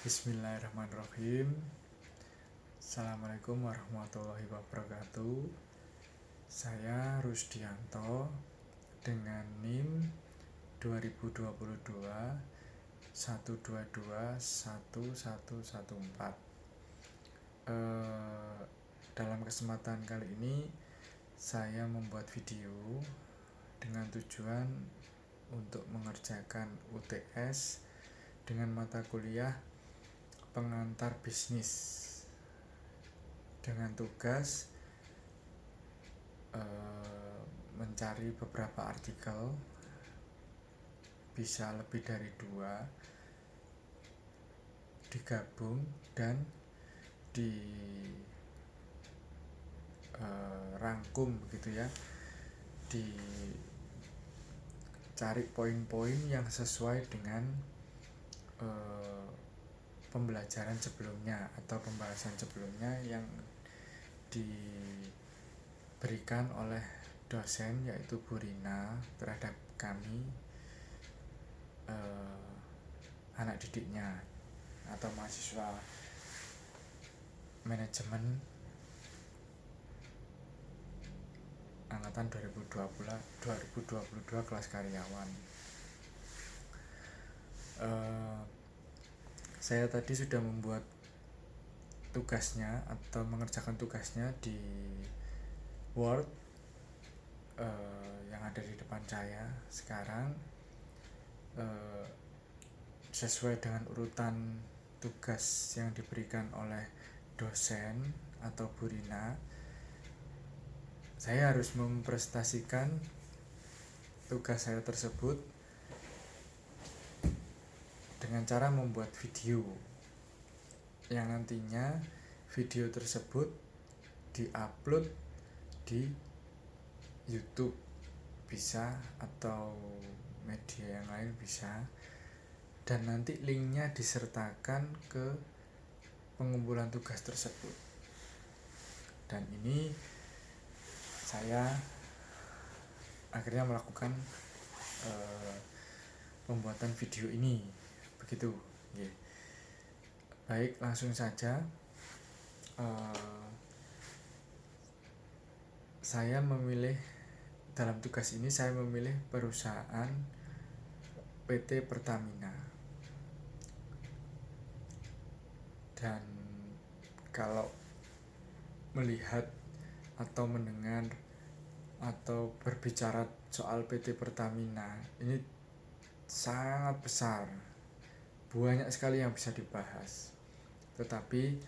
Bismillahirrahmanirrahim. Assalamualaikum warahmatullahi wabarakatuh. Saya Rusdianto dengan NIM 2022 122 1114. Dalam kesempatan kali ini saya membuat video dengan tujuan untuk mengerjakan UTS dengan mata kuliah pengantar bisnis dengan tugas mencari beberapa artikel, bisa lebih dari 2, digabung dan dirangkum begitu ya, dicari poin-poin yang sesuai dengan pembelajaran sebelumnya atau pembahasan sebelumnya yang diberikan oleh dosen yaitu Bu Rina terhadap kami anak didiknya atau mahasiswa manajemen angkatan 2022 kelas karyawan. Saya tadi sudah membuat tugasnya atau mengerjakan tugasnya di Word yang ada di depan saya sekarang, sesuai dengan urutan tugas yang diberikan oleh dosen atau Bu Rina. Saya harus mempresentasikan tugas saya tersebut dengan cara membuat video yang nantinya video tersebut diupload di YouTube bisa, atau media yang lain bisa, dan nanti linknya disertakan ke pengumpulan tugas tersebut. Dan ini saya akhirnya melakukan pembuatan video ini begitu. Baik, langsung saja. Saya memilih dalam tugas ini, saya memilih perusahaan PT Pertamina. Dan kalau melihat atau mendengar atau berbicara soal PT Pertamina, ini sangat besar, banyak sekali yang bisa dibahas, tetapi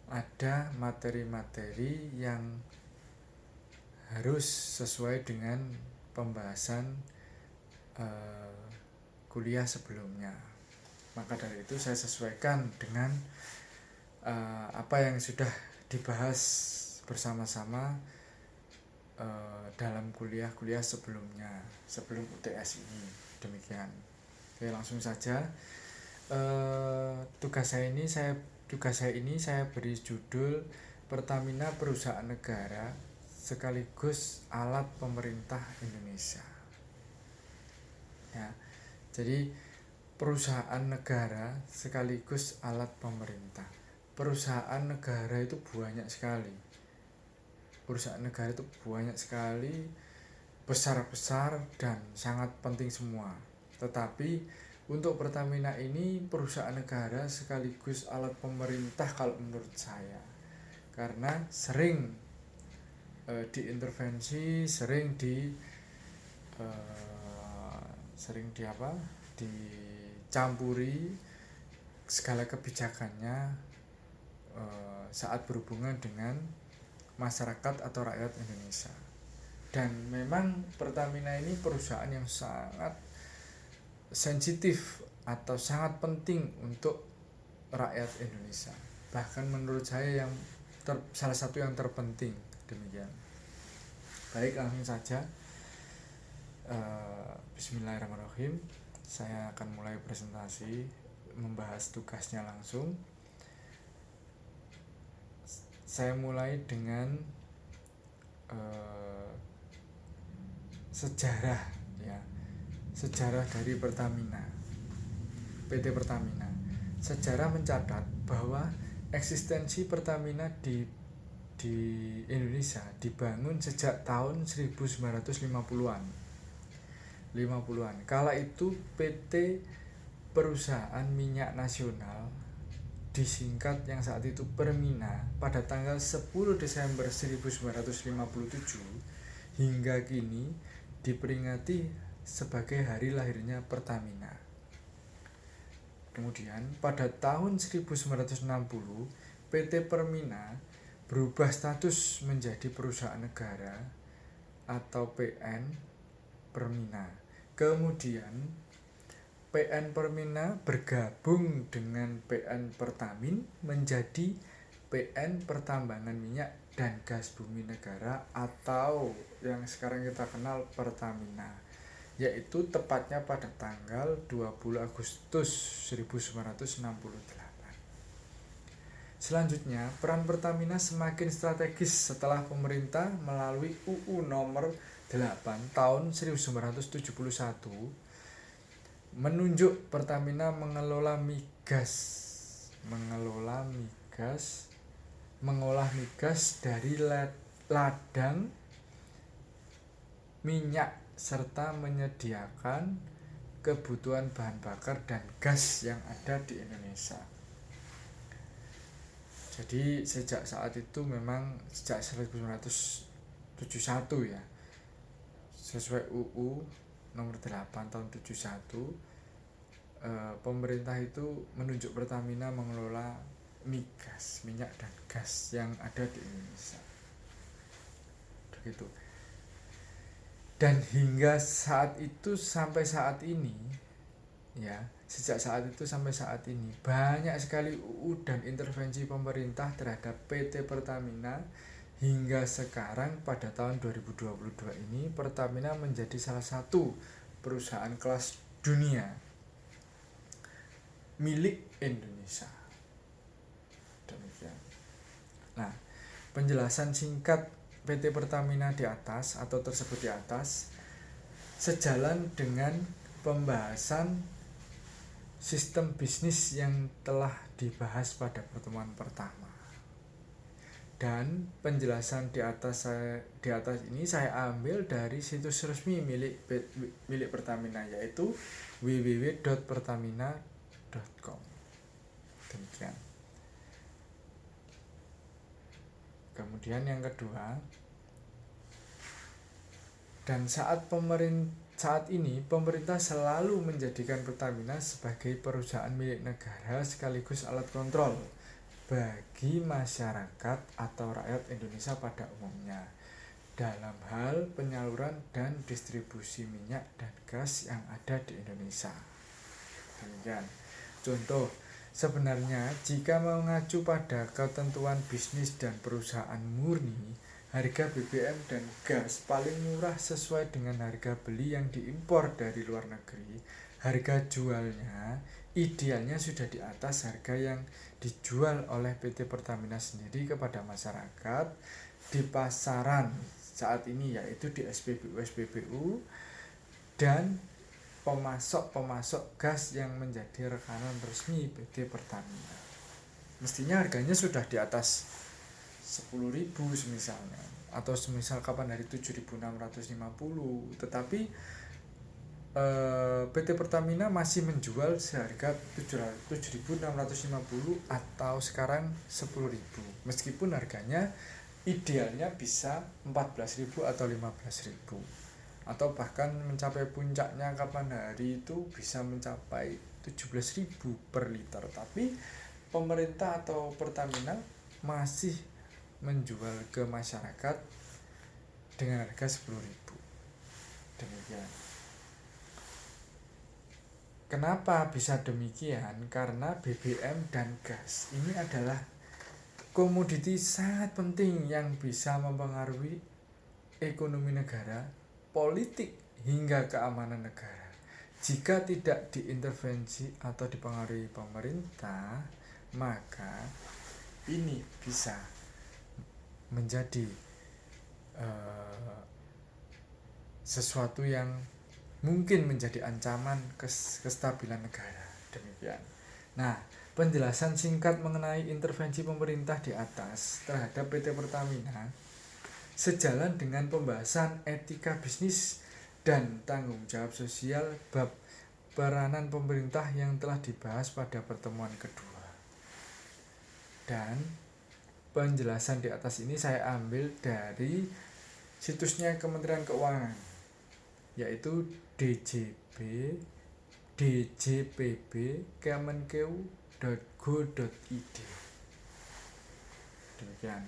ada materi-materi yang harus sesuai dengan pembahasan kuliah sebelumnya. Maka dari itu saya sesuaikan dengan apa yang sudah dibahas bersama-sama dalam kuliah-kuliah sebelumnya, sebelum UTS ini. Demikian. Oke, langsung saja. Tugas saya ini saya beri judul Pertamina Perusahaan Negara sekaligus alat pemerintah Indonesia. Ya, jadi perusahaan negara sekaligus alat pemerintah. Perusahaan negara itu banyak sekali. Besar-besar dan sangat penting semua. Tetapi untuk Pertamina ini perusahaan negara sekaligus alat pemerintah kalau menurut saya, karena sering diintervensi, sering dicampuri segala kebijakannya saat berhubungan dengan masyarakat atau rakyat Indonesia. Dan memang Pertamina ini perusahaan yang sangat sensitif atau sangat penting untuk rakyat Indonesia. Bahkan menurut saya salah satu yang terpenting. Demikian. Baik, langsung saja. Bismillahirrahmanirrahim. Saya akan mulai presentasi, membahas tugasnya langsung. Saya mulai dengan sejarah dari Pertamina, PT Pertamina. sejarah mencatat bahwa eksistensi Pertamina di Indonesia dibangun sejak tahun 1950-an. Kala itu PT Perusahaan Minyak Nasional, disingkat yang saat itu Permina, pada tanggal 10 Desember 1957 hingga kini diperingati sebagai hari lahirnya Pertamina. Kemudian pada tahun 1960 PT Permina berubah status menjadi perusahaan negara atau PN Permina. Kemudian PN Permina bergabung dengan PN Pertamin menjadi PN Pertambangan Minyak dan Gas Bumi Negara atau yang sekarang kita kenal Pertamina, yaitu tepatnya pada tanggal 20 Agustus 1968. Selanjutnya, peran Pertamina semakin strategis setelah pemerintah melalui UU nomor 8 tahun 1971 menunjuk Pertamina mengolah migas dari ladang minyak serta menyediakan kebutuhan bahan bakar dan gas yang ada di Indonesia. Jadi sejak saat itu memang sejak 1971 ya, sesuai UU nomor 8 tahun 71, pemerintah itu menunjuk Pertamina mengelola minyak dan gas yang ada di Indonesia. Begitu. Dan hingga saat itu sampai saat ini ya, sejak saat itu sampai saat ini banyak sekali UU dan intervensi pemerintah terhadap PT Pertamina. Hingga sekarang pada tahun 2022 ini Pertamina menjadi salah satu perusahaan kelas dunia milik Indonesia. Demikian. Nah, penjelasan singkat PT Pertamina di atas atau tersebut di atas sejalan dengan pembahasan sistem bisnis yang telah dibahas pada pertemuan pertama. Dan penjelasan di atas ini saya ambil dari situs resmi milik Pertamina, yaitu www.pertamina.com. Demikian. Kemudian yang kedua, dan saat ini pemerintah selalu menjadikan Pertamina sebagai perusahaan milik negara sekaligus alat kontrol bagi masyarakat atau rakyat Indonesia pada umumnya dalam hal penyaluran dan distribusi minyak dan gas yang ada di Indonesia. Demikian. Contoh, sebenarnya jika mengacu pada ketentuan bisnis dan perusahaan murni, harga BBM dan gas paling murah sesuai dengan harga beli yang diimpor dari luar negeri. Harga jualnya idealnya sudah di atas harga yang dijual oleh PT Pertamina sendiri kepada masyarakat di pasaran saat ini, yaitu di SPBU dan pemasok gas yang menjadi rekanan resmi PT Pertamina. Mestinya harganya sudah di atas 10.000 misalnya, atau semisal kapan dari 7.650, tetapi PT Pertamina masih menjual seharga 7.650 atau sekarang 10.000, meskipun harganya idealnya bisa 14.000 atau 15.000, atau bahkan mencapai puncaknya kapan hari itu bisa mencapai 17.000 per liter. Tapi pemerintah atau Pertamina masih menjual ke masyarakat dengan harga 10.000. Demikian. Kenapa bisa demikian? Karena BBM dan gas ini adalah komoditi sangat penting yang bisa mempengaruhi ekonomi negara, politik, hingga keamanan negara. Jika tidak diintervensi atau dipengaruhi pemerintah, maka ini bisa menjadi sesuatu yang mungkin menjadi ancaman kestabilan negara. Demikian. Nah, Penjelasan singkat mengenai intervensi pemerintah di atas terhadap PT Pertamina sejalan dengan pembahasan etika bisnis dan tanggung jawab sosial bab peranan pemerintah yang telah dibahas pada pertemuan kedua. Dan penjelasan di atas ini saya ambil dari situsnya Kementerian Keuangan, yaitu djpb.kemenkeu.go.id. Demikian.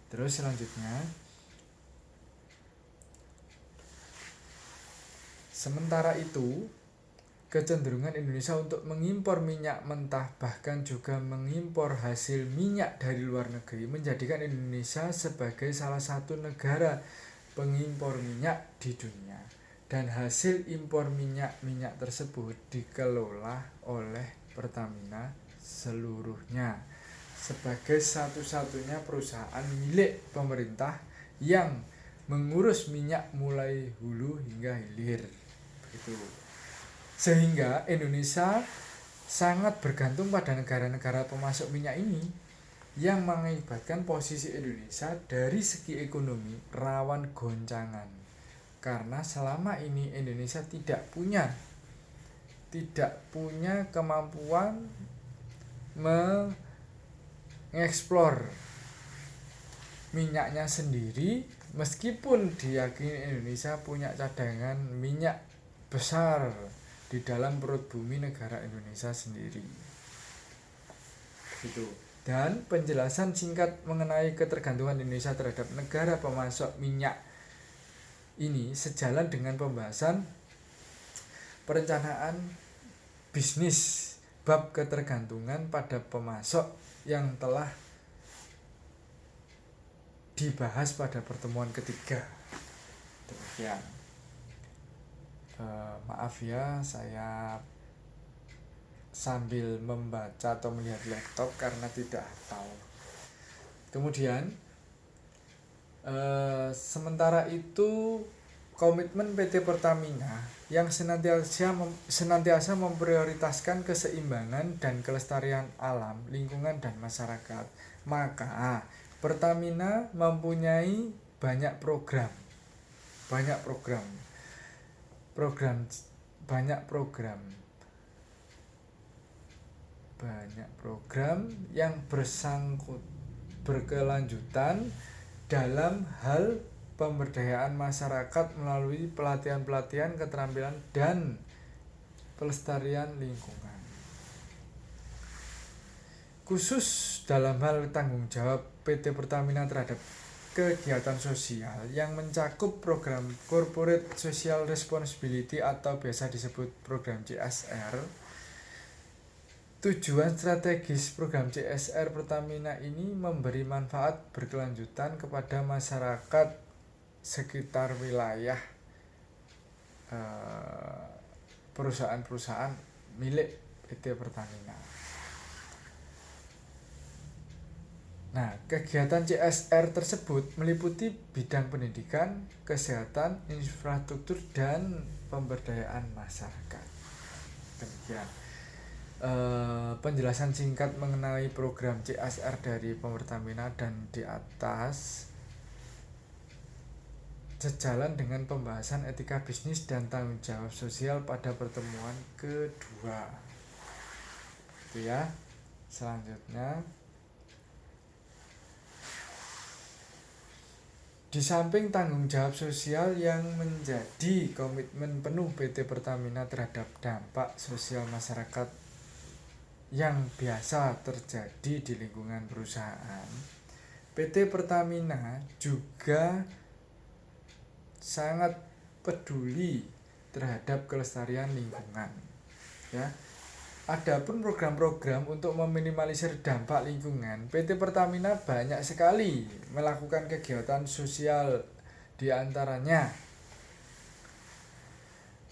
Terus selanjutnya, sementara itu, kecenderungan Indonesia untuk mengimpor minyak mentah bahkan juga mengimpor hasil minyak dari luar negeri menjadikan Indonesia sebagai salah satu negara pengimpor minyak di dunia, dan hasil impor minyak tersebut dikelola oleh Pertamina seluruhnya sebagai satu-satunya perusahaan milik pemerintah yang mengurus minyak mulai hulu hingga hilir. Begitu. Sehingga Indonesia sangat bergantung pada negara-negara pemasok minyak ini, yang mengakibatkan posisi Indonesia dari segi ekonomi rawan goncangan. Karena selama ini Indonesia tidak punya kemampuan mengeksplor minyaknya sendiri, meskipun diyakini Indonesia punya cadangan minyak besar di dalam perut bumi negara Indonesia sendiri. Gitu. Dan penjelasan singkat mengenai ketergantungan Indonesia terhadap negara pemasok minyak ini sejalan dengan pembahasan perencanaan bisnis bab ketergantungan pada pemasok yang telah dibahas pada pertemuan ketiga. Demikian. Maaf ya, saya sambil membaca atau melihat laptop karena tidak hafal. Kemudian sementara itu, komitmen PT Pertamina yang senantiasa memprioritaskan keseimbangan dan kelestarian alam, lingkungan, dan masyarakat. Maka Pertamina mempunyai banyak program yang berkelanjutan dalam hal pemberdayaan masyarakat melalui pelatihan-pelatihan keterampilan dan pelestarian lingkungan. Khusus dalam hal tanggung jawab PT Pertamina terhadap kegiatan sosial yang mencakup program Corporate Social Responsibility atau biasa disebut program CSR. Tujuan strategis program CSR Pertamina ini memberi manfaat berkelanjutan kepada masyarakat sekitar wilayah perusahaan-perusahaan milik PT Pertamina. Nah, kegiatan CSR tersebut meliputi bidang pendidikan, kesehatan, infrastruktur, dan pemberdayaan masyarakat. Demikian penjelasan singkat mengenai program CSR dari Pertamina, dan di atas sejalan dengan pembahasan etika bisnis dan tanggung jawab sosial pada pertemuan kedua. Itu ya. Selanjutnya, di samping tanggung jawab sosial yang menjadi komitmen penuh PT Pertamina terhadap dampak sosial masyarakat yang biasa terjadi di lingkungan perusahaan, PT Pertamina juga sangat peduli terhadap kelestarian lingkungan. Ya. Adapun program-program untuk meminimalisir dampak lingkungan, PT Pertamina banyak sekali melakukan kegiatan sosial, di antaranya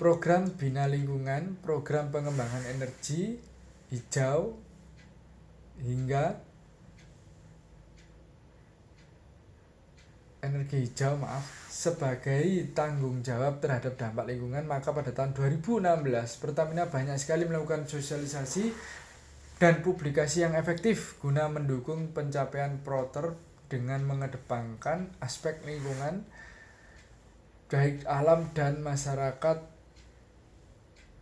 program Bina Lingkungan, program pengembangan energi hijau, sebagai tanggung jawab terhadap dampak lingkungan. Maka pada tahun 2016 Pertamina banyak sekali melakukan sosialisasi dan publikasi yang efektif guna mendukung pencapaian proter dengan mengedepankan aspek lingkungan baik alam dan masyarakat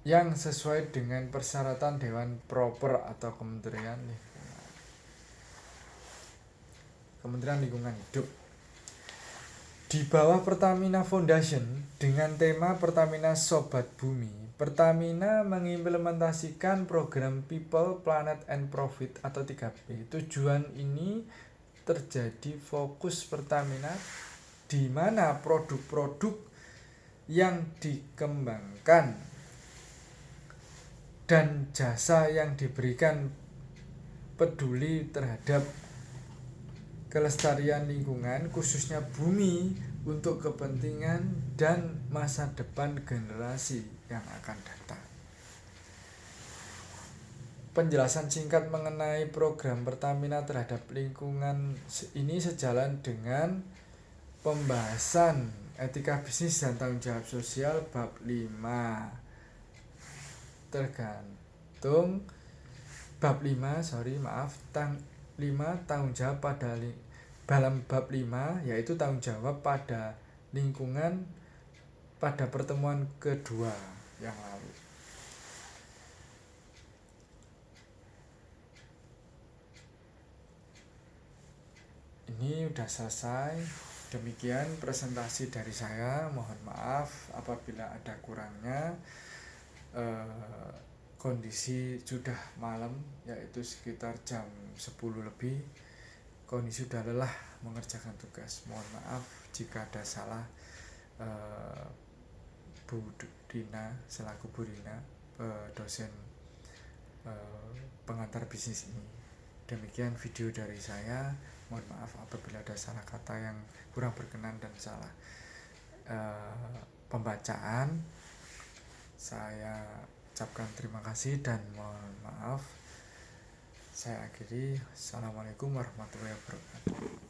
yang sesuai dengan persyaratan Dewan Proper atau Kementerian Lingkungan Hidup. Di bawah Pertamina Foundation dengan tema Pertamina Sobat Bumi, Pertamina mengimplementasikan program People, Planet, and Profit atau 3P. Tujuan ini terjadi fokus Pertamina di mana produk-produk yang dikembangkan dan jasa yang diberikan peduli terhadap kelestarian lingkungan khususnya bumi untuk kepentingan dan masa depan generasi yang akan datang. Penjelasan singkat mengenai program Pertamina terhadap lingkungan ini sejalan dengan pembahasan etika bisnis dan tanggung jawab sosial bab 5 tergantung bab 5 tanggung jawab pada dalam bab 5 yaitu tanggung jawab pada lingkungan pada pertemuan kedua yang lalu. Ini udah selesai. Demikian presentasi dari saya. Mohon maaf apabila ada kurangnya. Kondisi sudah malam, yaitu sekitar jam 10 lebih. Kondisi sudah lelah mengerjakan tugas. Mohon maaf jika ada salah. Bu Dina selaku Bu Dina, dosen pengantar bisnis ini. Demikian video dari saya. Mohon maaf apabila ada salah kata yang kurang berkenan dan salah pembacaan. Saya ucapkan terima kasih dan mohon maaf. Saya akhiri. Assalamualaikum warahmatullahi wabarakatuh.